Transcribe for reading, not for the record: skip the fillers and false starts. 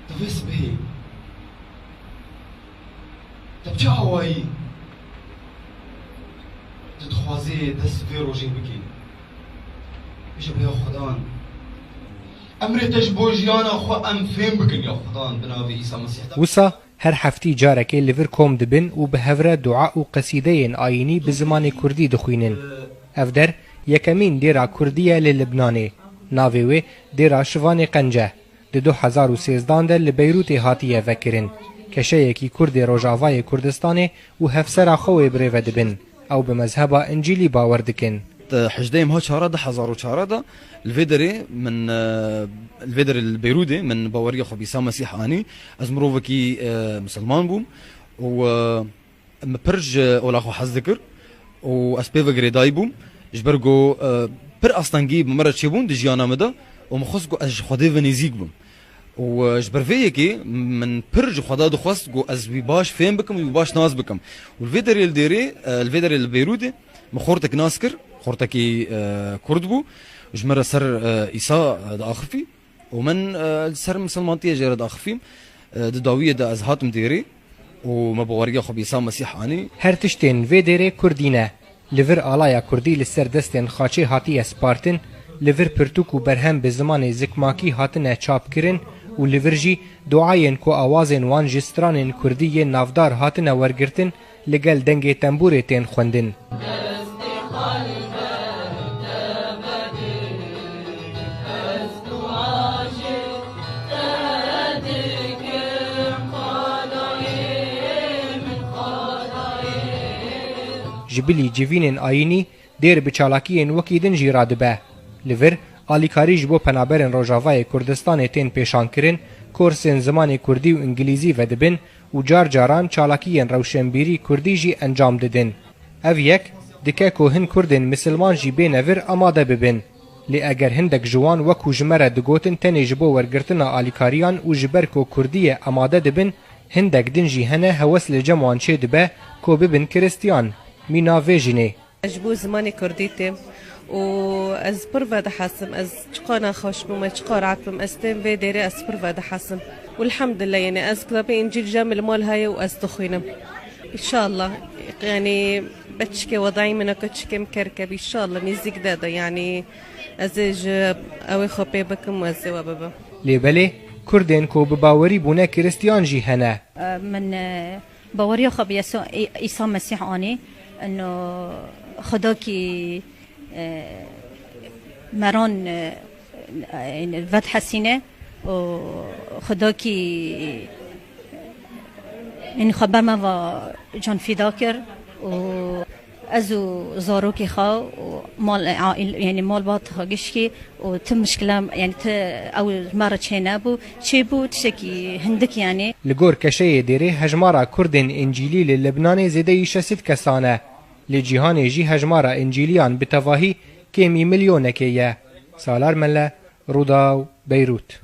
تفس به تبچه هوایی تتخوازي دست في روجين بكي يجب يا خدان امري تجبو جيانا خو ام فين بكن يا خدان بناوي عيسى مسيح وسا هر هفتی جارکی لور کوم دبن و به هفره دعا و قصیده آینی به زمان کردی دخوینن. افدر یکمین دیرا کردیه للبنانه. ناویوه دیرا شوان قنجه. ده 2013 ده لبیروت هاتیه وکرن. کشه یکی کرد روجاوای کردستانه و هفسر خواه بریوه دبن. او به مذهب انجیلی باور دکن. حجديم هو شارده حزارو شارده الفيدري من الفيدر البيرودي من باوريا خو بيسام مسيح اني ازمروفكي مسلمان بوم و مبرج ولا خو حذكر و اسبيفا غريداي بوم جبرغو بر اصلانجي بمره تشيبون دجيانا مدا ومخصكو اج خدي فينيزيك بوم و جبرفيكي من برج خدا دو خصكو از باش فين بكم وباش ناس بكم والفيدر الديري الفيدر البيرودي مخورتك ناسكر خورتكي كردبو جمرة سر إيسا دا أخفي ومن سر مسلمانتية جيرة دا أخفيم داوية دا أزهات مديري ومبوارية خب إيسا مسيح آني هر تشتين في ديري كردينة لفر آلايا كردي لسر دستين خاچه هاتي سبارتن لفر پرتوك و برهم بزمان زكماكي هاتنه چاپ کرن و لفر جي دعاين كو آوازين وان جستران كردي نافدار هاتنه ورگرتن لگل دنگ تنبور تين خوندن جبلی جوینن آینی دیر بچالاکیین وکیدن جیرا دبه. لور آلیکاریج بو پنابرن روجاوای کردستان تین پیشان کرن کورسن زمان کردی و انگلیزی و دبن و جار جاران چالاکیین روشنبیری کردی جی انجام ددن. او یک دکه که هن کردن مسلمان جی بین ور آماده ببن. لی اگر هندک جوان وکو جمره دگوتن تنی جبو ورگرتن آلیکاریان و جبر که کردی آماده دبن هندک دن جی هنه هوس لجموان چه دبه که ببن کرستیان. مینا ویژینه. اجبو زمانی کردیتم و از پرود حسم از چقانا خوش بم چقار عطم استم و دیره از پرود حسم والحمدلله يعني از كتاب انجيل جامل مال هاي واز تخوينم ان شاء الله يعني بتشكي وضعي منك تشكي مكركب ان شاء الله نزيك دادا يعني ازج او خبي بكم وز وبابا لبله كردن كو بباوري بونا كريستيان جي هنا من باوري خب عيسى مسيح اني انه خدا کی مران ود حسینه و خدا کی این خبر ما و جان فدا کرد و ازو زاروکی خوا و مال یعنی مال بات خاگش کی و تم مشکلم یعنی ت اول مره چه نبو چه بود شکی هندک یعنی لگور کشه دیره هجمارا کردن انجیلی لبنان زده 600 کسانه لجیهان جی هجمارا انجیلیان بتواهی کمی میلیونه که یه سالار مله روداو بیروت